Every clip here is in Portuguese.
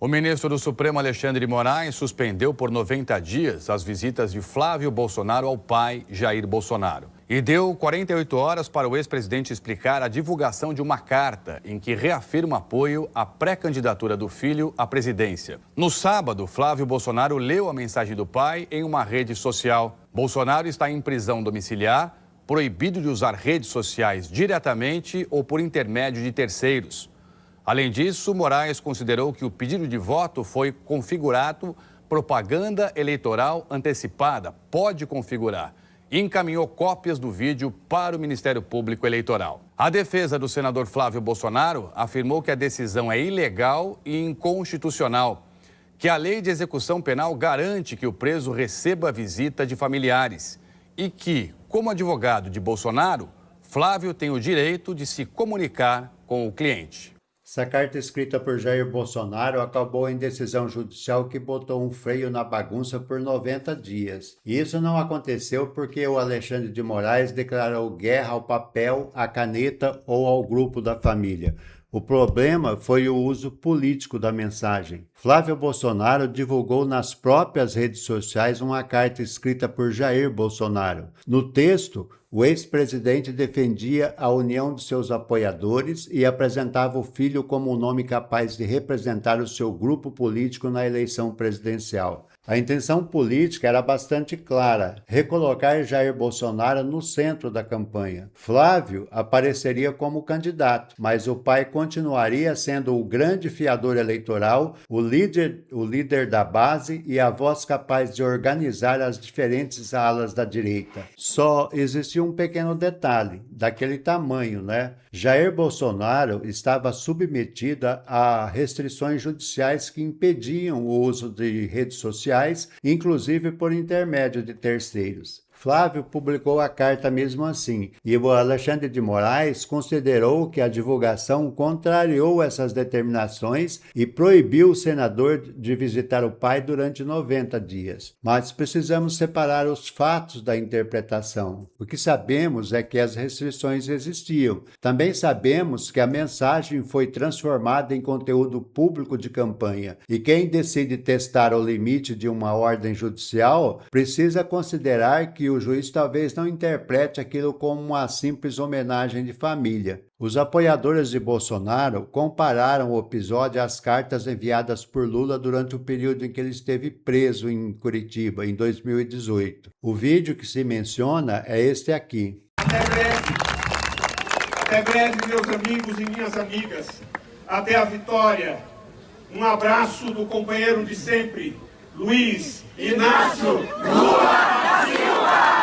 O ministro do Supremo, Alexandre de Moraes, suspendeu por 90 dias as visitas de Flávio Bolsonaro ao pai, Jair Bolsonaro. E deu 48 horas para o ex-presidente explicar a divulgação de uma carta em que reafirma apoio à pré-candidatura do filho à presidência. No sábado, Flávio Bolsonaro leu a mensagem do pai em uma rede social. Bolsonaro está em prisão domiciliar, proibido de usar redes sociais diretamente ou por intermédio de terceiros. Além disso, Moraes considerou que o pedido de voto foi configurado propaganda eleitoral antecipada, pode configurar, e encaminhou cópias do vídeo para o Ministério Público Eleitoral. A defesa do senador Flávio Bolsonaro afirmou que a decisão é ilegal e inconstitucional, que a lei de execução penal garante que o preso receba visita de familiares e que, como advogado de Bolsonaro, Flávio tem o direito de se comunicar com o cliente. Essa carta escrita por Jair Bolsonaro acabou em decisão judicial que botou um freio na bagunça por 90 dias. E isso não aconteceu porque o Alexandre de Moraes declarou guerra ao papel, à caneta ou ao grupo da família. O problema foi o uso político da mensagem. Flávio Bolsonaro divulgou nas próprias redes sociais uma carta escrita por Jair Bolsonaro. No texto, o ex-presidente defendia a união de seus apoiadores e apresentava o filho como um nome capaz de representar o seu grupo político na eleição presidencial. A intenção política era bastante clara: recolocar Jair Bolsonaro no centro da campanha. Flávio apareceria como candidato, mas o pai continuaria sendo o grande fiador eleitoral, o líder da base e a voz capaz de organizar as diferentes alas da direita. Só existia um pequeno detalhe, daquele tamanho, né? Jair Bolsonaro estava submetido a restrições judiciais que impediam o uso de redes sociais, inclusive por intermédio de terceiros. Flávio publicou a carta mesmo assim, e o Alexandre de Moraes considerou que a divulgação contrariou essas determinações e proibiu o senador de visitar o pai durante 90 dias. Mas precisamos separar os fatos da interpretação. O que sabemos é que as restrições existiam. Também sabemos que a mensagem foi transformada em conteúdo público de campanha, e quem decide testar o limite de uma ordem judicial precisa considerar que o juiz talvez não interprete aquilo como uma simples homenagem de família. Os apoiadores de Bolsonaro compararam o episódio às cartas enviadas por Lula durante o período em que ele esteve preso em Curitiba, em 2018. O vídeo que se menciona é este aqui. Até breve, meus amigos e minhas amigas. Até a vitória. Um abraço do companheiro de sempre, Luiz Inácio Lula da Silva!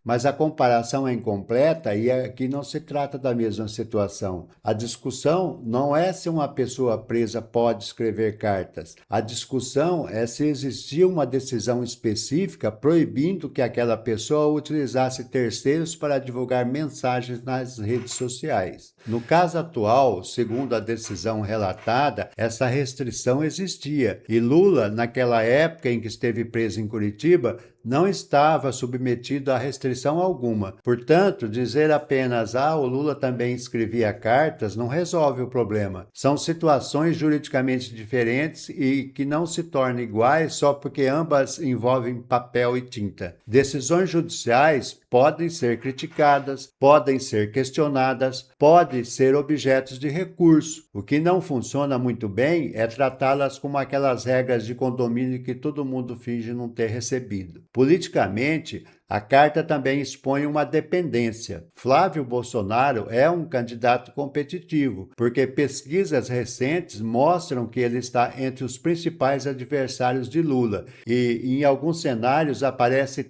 Mas a comparação é incompleta e aqui não se trata da mesma situação. A discussão não é se uma pessoa presa pode escrever cartas. A discussão é se existia uma decisão específica proibindo que aquela pessoa utilizasse terceiros para divulgar mensagens nas redes sociais. No caso atual, segundo a decisão relatada, essa restrição existia e Lula, naquela época em que esteve preso em Curitiba, não estava submetido a restrição alguma. Portanto, dizer apenas o Lula também escrevia cartas não resolve o problema. São situações juridicamente diferentes e que não se tornam iguais só porque ambas envolvem papel e tinta. Decisões judiciais podem ser criticadas, podem ser questionadas, podem ser objetos de recurso. O que não funciona muito bem é tratá-las como aquelas regras de condomínio que todo mundo finge não ter recebido. Politicamente, a carta também expõe uma dependência. Flávio Bolsonaro é um candidato competitivo, porque pesquisas recentes mostram que ele está entre os principais adversários de Lula e, em alguns cenários, aparece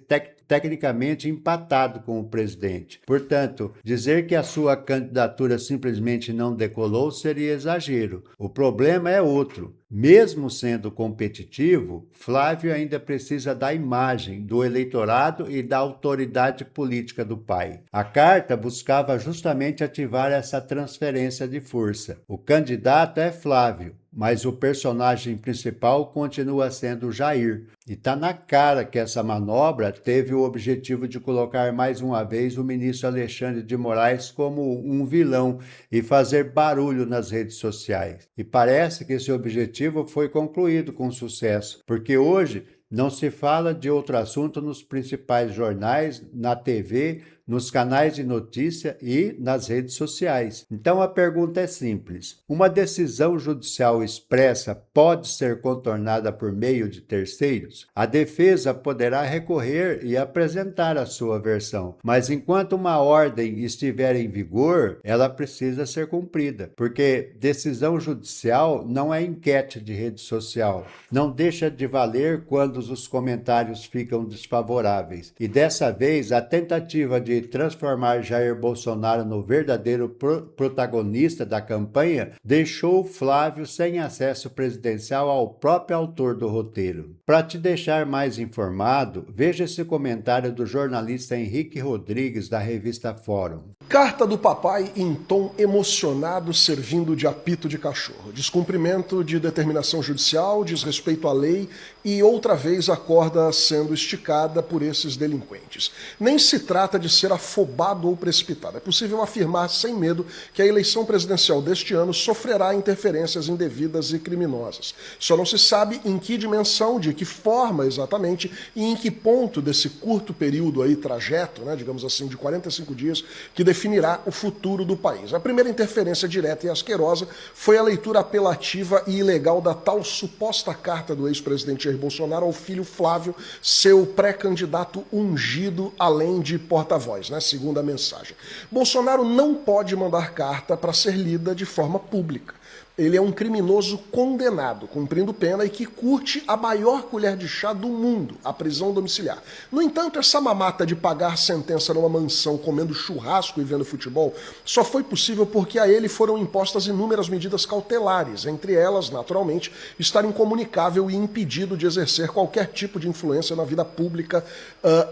tecnicamente empatado com o presidente. Portanto, dizer que a sua candidatura simplesmente não decolou seria exagero. O problema é outro. Mesmo sendo competitivo, Flávio ainda precisa da imagem, do eleitorado e da autoridade política do pai. A carta buscava justamente ativar essa transferência de força. O candidato é Flávio, mas o personagem principal continua sendo Jair. E está na cara que essa manobra teve o objetivo de colocar mais uma vez o ministro Alexandre de Moraes como um vilão e fazer barulho nas redes sociais. E parece que esse objetivo foi concluído com sucesso, porque hoje não se fala de outro assunto nos principais jornais, na TV, nos canais de notícia e nas redes sociais. Então a pergunta é simples: uma decisão judicial expressa pode ser contornada por meio de terceiros? A defesa poderá recorrer e apresentar a sua versão, mas enquanto uma ordem estiver em vigor, ela precisa ser cumprida, porque decisão judicial não é enquete de rede social, não deixa de valer quando os comentários ficam desfavoráveis. E dessa vez, a tentativa de transformar Jair Bolsonaro no verdadeiro protagonista da campanha deixou Flávio sem acesso presidencial ao próprio autor do roteiro. Para te deixar mais informado, veja esse comentário do jornalista Henrique Rodrigues, da revista Fórum. Carta do papai em tom emocionado, servindo de apito de cachorro. Descumprimento de determinação judicial, desrespeito à lei e outra vez a corda sendo esticada por esses delinquentes. Nem se trata de ser afobado ou precipitado. É possível afirmar sem medo que a eleição presidencial deste ano sofrerá interferências indevidas e criminosas. Só não se sabe em que dimensão, de que forma exatamente e em que ponto desse curto período aí, trajeto, digamos assim, de 45 dias, que definirá o futuro do país. A primeira interferência direta e asquerosa foi a leitura apelativa e ilegal da tal suposta carta do ex-presidente Jair Bolsonaro ao filho Flávio, seu pré-candidato ungido, além de porta-voz, segundo a mensagem. Bolsonaro não pode mandar carta para ser lida de forma pública. Ele é um criminoso condenado, cumprindo pena e que curte a maior colher de chá do mundo, a prisão domiciliar. No entanto, essa mamata de pagar sentença numa mansão comendo churrasco e vendo futebol só foi possível porque a ele foram impostas inúmeras medidas cautelares, entre elas, naturalmente, estar incomunicável e impedido de exercer qualquer tipo de influência na vida pública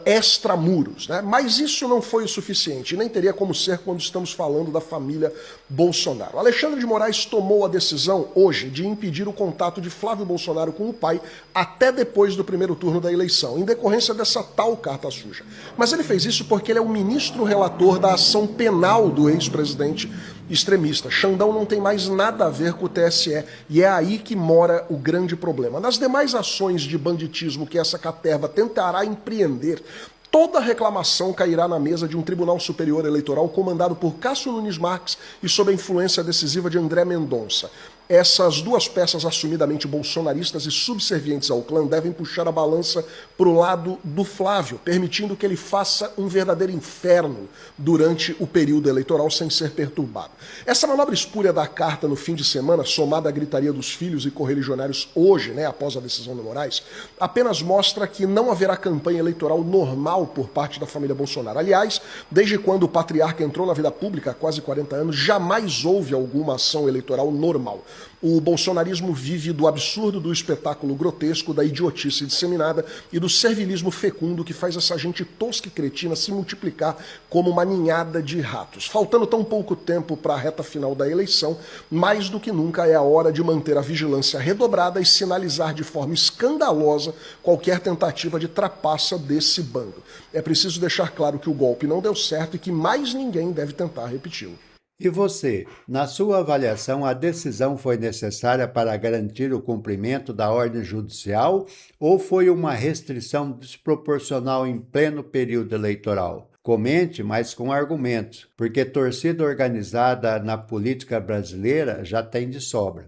extramuros. Mas isso não foi o suficiente, e nem teria como ser quando estamos falando da família Bolsonaro. Alexandre de Moraes tomou a decisão hoje de impedir o contato de Flávio Bolsonaro com o pai até depois do primeiro turno da eleição, em decorrência dessa tal carta suja. Mas ele fez isso porque ele é o ministro relator da ação penal do ex-presidente extremista. Xandão não tem mais nada a ver com o TSE e é aí que mora o grande problema. Nas demais ações de banditismo que essa caterva tentará empreender, toda reclamação cairá na mesa de um Tribunal Superior Eleitoral comandado por Cássio Nunes Marques e sob a influência decisiva de André Mendonça. Essas duas peças assumidamente bolsonaristas e subservientes ao clã devem puxar a balança para o lado do Flávio, permitindo que ele faça um verdadeiro inferno durante o período eleitoral sem ser perturbado. Essa manobra espúria da carta no fim de semana, somada à gritaria dos filhos e correligionários hoje, após a decisão do Moraes, apenas mostra que não haverá campanha eleitoral normal por parte da família Bolsonaro. Aliás, desde quando o patriarca entrou na vida pública há quase 40 anos, jamais houve alguma ação eleitoral normal. O bolsonarismo vive do absurdo, do espetáculo grotesco, da idiotice disseminada e do servilismo fecundo que faz essa gente tosca e cretina se multiplicar como uma ninhada de ratos. Faltando tão pouco tempo para a reta final da eleição, mais do que nunca é a hora de manter a vigilância redobrada e sinalizar de forma escandalosa qualquer tentativa de trapaça desse bando. É preciso deixar claro que o golpe não deu certo e que mais ninguém deve tentar repeti-lo. E você, na sua avaliação, a decisão foi necessária para garantir o cumprimento da ordem judicial ou foi uma restrição desproporcional em pleno período eleitoral? Comente, mas com argumentos, porque torcida organizada na política brasileira já tem de sobra.